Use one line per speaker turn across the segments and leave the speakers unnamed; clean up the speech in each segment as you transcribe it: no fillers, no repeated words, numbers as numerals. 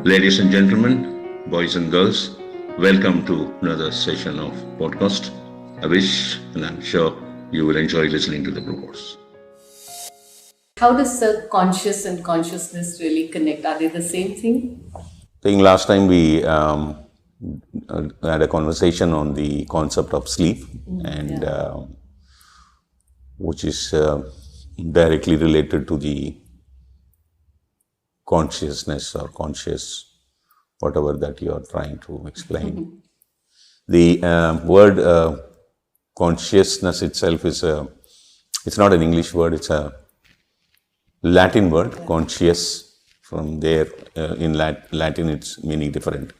Ladies and gentlemen, boys and girls, welcome to another session of podcast. I wish and I'm sure you will enjoy listening to the broadcast.
How does the conscious and consciousness really connect? Are they the same thing?
I think last time we had a conversation on the concept of sleep, and which is directly related to the consciousness or conscious, whatever that you are trying to explain. The word consciousness itself it's not an English word, it's a Latin word, conscious. From there, in Latin, it's meaning different.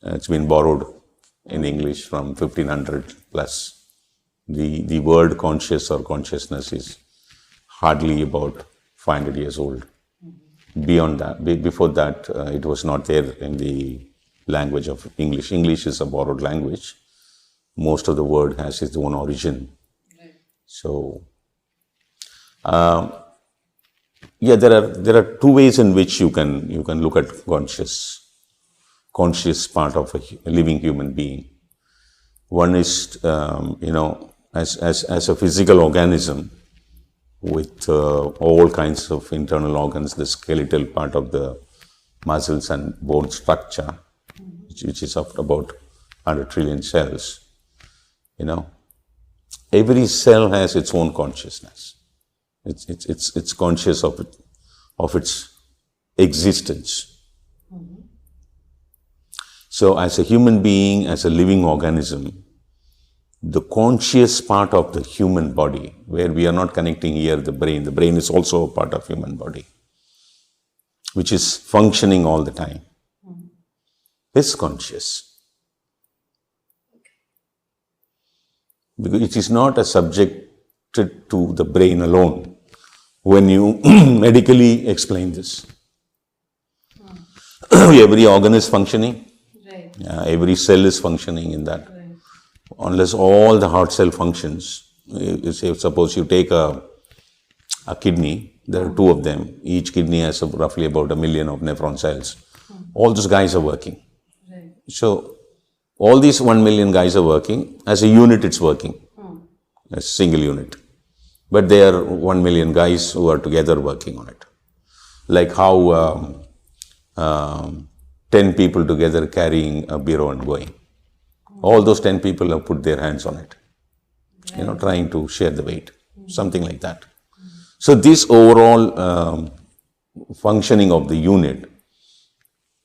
It's been borrowed in English from 1500 plus. The word conscious or consciousness is hardly about 500 years old. Beyond that, before that, it was not there in the language of English. English is a borrowed language. Most of the word has its own origin.
Right.
So, there are two ways in which you can look at conscious part of a living human being. One is as a physical organism with all kinds of internal organs, the skeletal part of the muscles and bone structure, which is of about 100 trillion cells. Every cell has its own consciousness. It's conscious of its existence. So as a human being, as a living organism, the conscious part of the human body, where we are not connecting here the brain is also a part of human body, which is functioning all the time, is conscious. Because it is not a subjected to the brain alone when you medically explain this. Every organ is functioning,
Right.
every cell is functioning in that.
Right.
Unless all the heart cell functions, suppose you take a kidney, there are two of them, each kidney has roughly about 1 million of nephron cells. All those guys are working.
Right.
So, all these 1 million guys are working, as a unit it's working, a single unit. But there are 1 million guys who are together working on it. Like how 10 people together carrying a bureau and going. All those 10 people have put their hands on it, trying to share the weight, something like that. So this overall functioning of the unit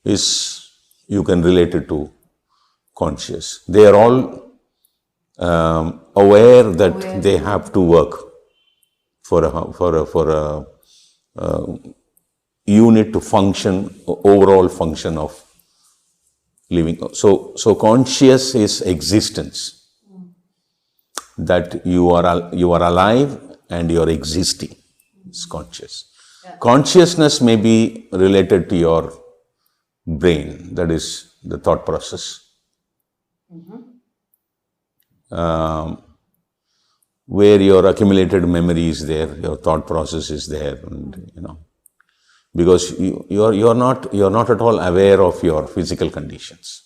is, you can relate it to conscious. They are all aware that they have to work for a unit to function, overall function of living. So conscious is existence. That you are alive and you are existing. It's conscious.
Yeah.
Consciousness may be related to your brain, that is the thought process. Where your accumulated memory is there, your thought process is there, and because you're not at all aware of your physical conditions.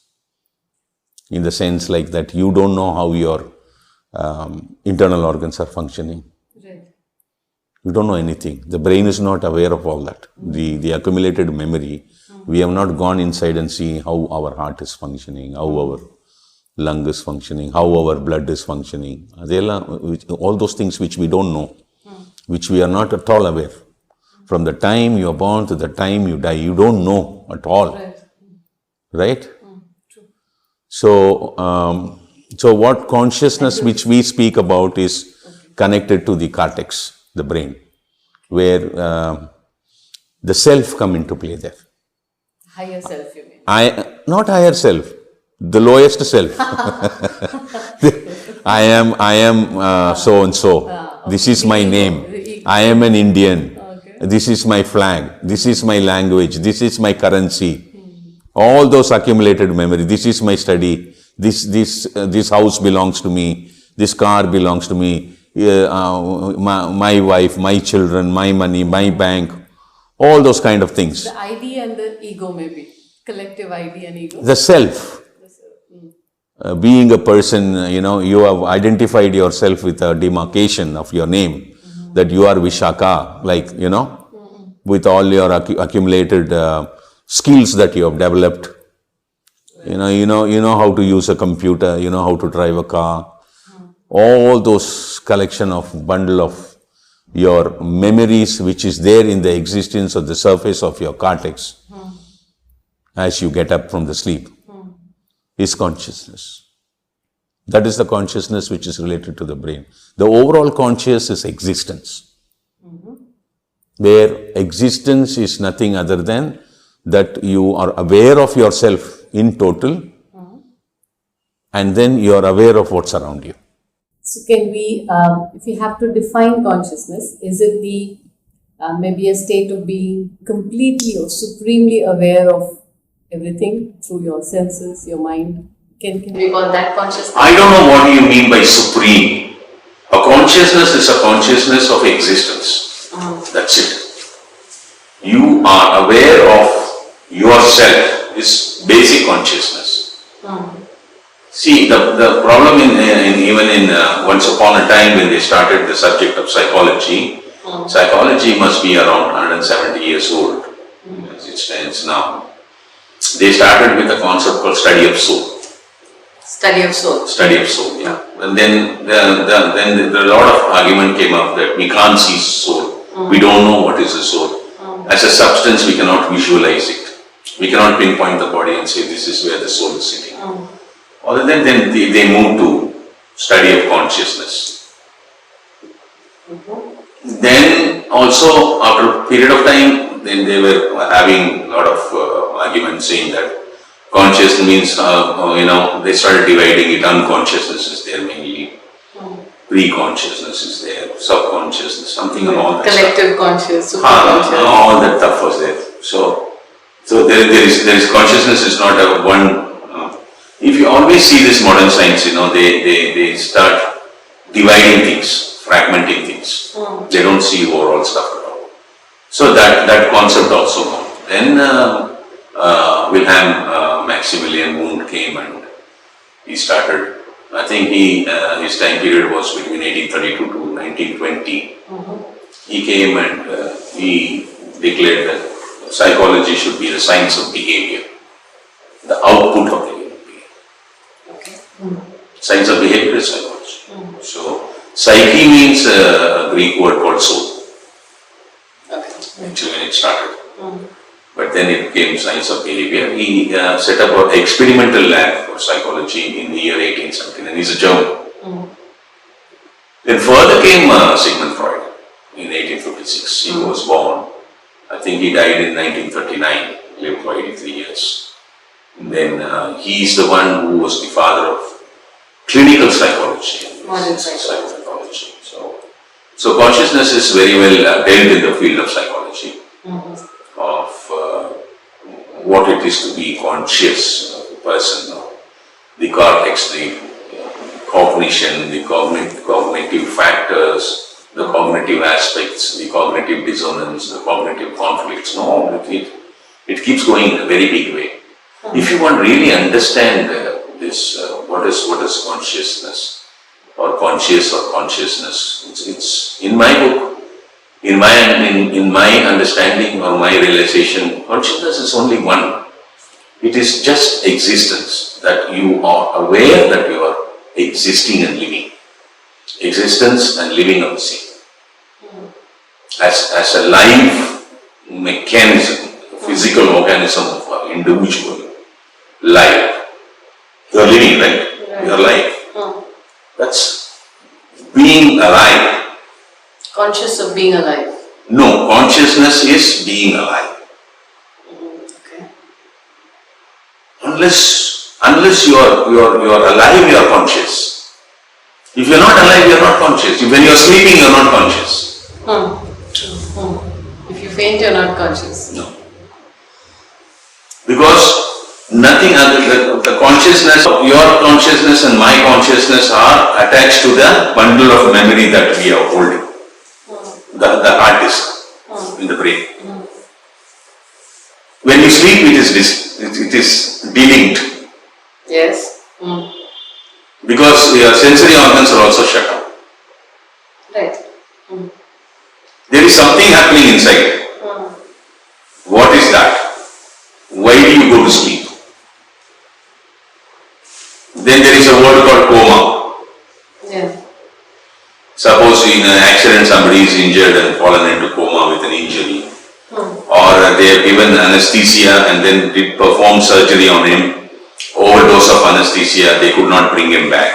In the sense like that, you don't know how your internal organs are functioning.
Right.
You don't know anything. The brain is not aware of all that. The accumulated memory, we have not gone inside and seen how our heart is functioning, how our lung is functioning, how our blood is functioning. All those things which we don't know, which we are not at all aware. From the time you are born to the time you die, you don't know at all.
Right.
Right?
True.
So what consciousness which we speak about is connected to the cortex, the brain, where the self come into play there.
Higher self, you mean?
Not higher self, the lowest self. I am so and so. This is my name. I am an Indian. This is my flag. This is my language. This is my currency. All those accumulated memory. This is my study. This house belongs to me. This car belongs to me. My wife, my children, my money, my bank. All those kind of things.
The ID and the ego may be Collective ID and ego.
The self. Being a person, you have identified yourself with a demarcation of your name, that you are Vishaka, like, with all your accumulated skills that you have developed. You know how to use a computer, you know how to drive a car. All those collection of bundle of your memories which is there in the existence of the surface of your cortex as you get up from the sleep is consciousness. That is the consciousness which is related to the brain. The overall conscious is existence. Where existence is nothing other than that you are aware of yourself in total and then you are aware of what's around you.
So can we, if you have to define consciousness, is it the maybe a state of being completely or supremely aware of everything through your senses, your mind? Can we call that consciousness?
I don't know what you mean by supreme. A consciousness is a consciousness of existence. That's it. You are aware of yourself is basic consciousness. See, the problem even in once upon a time when they started the subject of psychology, psychology must be around 170 years old as it stands now. They started with a concept called study of soul.
Study of soul.
Study of soul, yeah. And then a lot of argument came up that we can't see soul. We don't know what is the soul. As a substance, we cannot visualize it. We cannot pinpoint the body and say this is where the soul is sitting. Other than then they moved to study of consciousness. Then also after a period of time, then they were having a lot of arguments saying that conscious means, they started dividing it. Unconsciousness is there mainly. Pre-consciousness is there. Subconsciousness, something and all that
Collective
stuff.
conscious, superconscious.
All that stuff was there. So there is consciousness is not a one. If you always see this modern science, they start dividing things, fragmenting things. They don't see overall stuff at all. So that concept also gone. Then Wilhelm Maximilian Wundt came and he started. I think his time period was between 1832 to 1920. He came and he declared that psychology should be the science of behavior, the output of the human being. Science of behavior is psychology. So psyche means a Greek word called soul. Actually, when it started. But then it became science of behavior. He set up an experimental lab for psychology in the year 1879. He's a German. Then further came Sigmund Freud in 1856. He was born. I think he died in 1939, lived for 83 years. And then he's the one who was the father of clinical psychology.
Modern psychology.
So consciousness is very well dealt in the field of psychology. Of what it is to be conscious of a person, the cortex, the cognition, the cognitive factors, the cognitive aspects, the cognitive dissonance, the cognitive conflicts. No, it keeps going in a very big way. If you want to really understand this, what is consciousness or conscious or consciousness, it's in my book. In my understanding or my realization, consciousness is only one. It is just existence, that you are aware that you are existing and living. Existence and living are the same. As a live mechanism, a physical organism of an individual, life. You are living, right? You are alive. That's being alive.
Conscious of being alive.
No, consciousness is being alive.
Okay.
Unless you are alive, you are conscious. If you are not alive, you are not conscious. When you are sleeping, you are not conscious.
If you faint, you are not conscious.
No. Because nothing other the consciousness, your consciousness and my consciousness are attached to the bundle of memory that we are holding. The hard disk in the brain. When you sleep, it is delinked
Yes.
because your sensory organs are also shut down.
Right.
There is something happening inside. What is that? Why do you go to sleep? Then there is a word called coma.
Yeah.
Suppose in an accident somebody is injured and fallen into coma with an injury, or they have given anesthesia and then did perform surgery on him, overdose of anesthesia, they could not bring him back.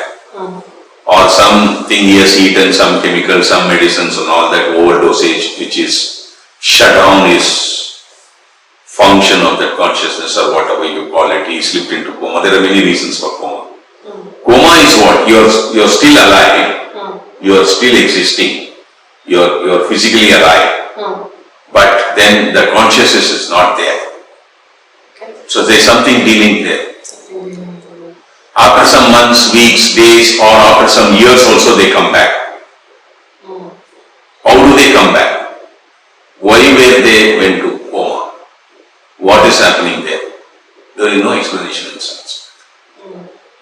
Or something he has eaten, some chemicals, some medicines and all that overdosage which is shut down his function of that consciousness or whatever you call it, he slipped into coma. There are many reasons for coma. Coma is what? You're still alive, you're still existing, you're physically alive, but then the consciousness is not there. So there's something dealing there. After some months, weeks, days, or after some years also they come back. How do they come back? Why were they went to coma? What is happening there? There is no explanation in science.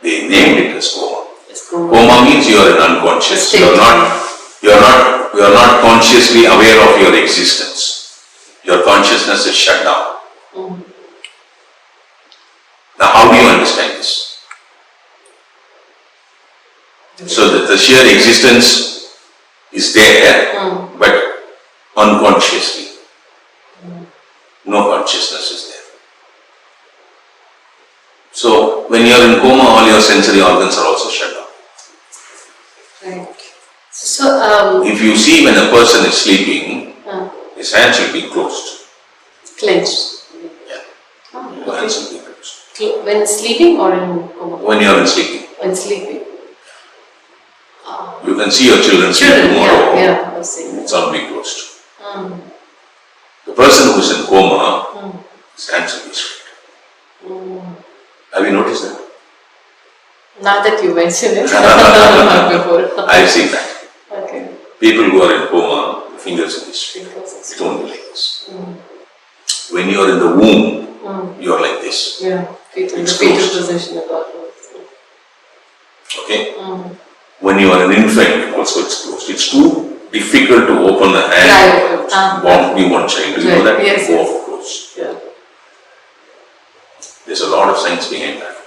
They named it as coma. Coma means you are unconscious. You are not consciously aware of your existence. Your consciousness is shut down. Now, how do you understand this? So that the sheer existence is there, but unconsciously. No consciousness is there. So when you are in coma, all your sensory organs are also shut down.
Right. So,
If you see when a person is sleeping, his hands should be closed.
clenched.
Yeah. Your hands should be closed.
When sleeping or in coma?
When you are in sleeping.
When sleeping.
You can see your children sleep
Children,
tomorrow.
yeah, I was saying.
It's all be closed. The person who is in coma, his hands will be straight. Have you noticed that?
Now that you mention it, not before.
I've seen that.
Okay.
People who are in coma, the fingers will be straight. It won't be like this. When you are in the womb, you are like this.
Yeah, fetal, the
It's
fetal
closed.
position about
Okay? When you are an infant, also it's closed. It's too difficult to open the hand of newborn child. Do you know that?
Yes,
Go
yes.
off close.
Yeah.
There's a lot of science behind that.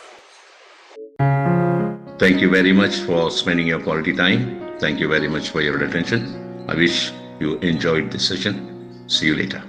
Thank you very much for spending your quality time. Thank you very much for your attention. I wish you enjoyed this session. See you later.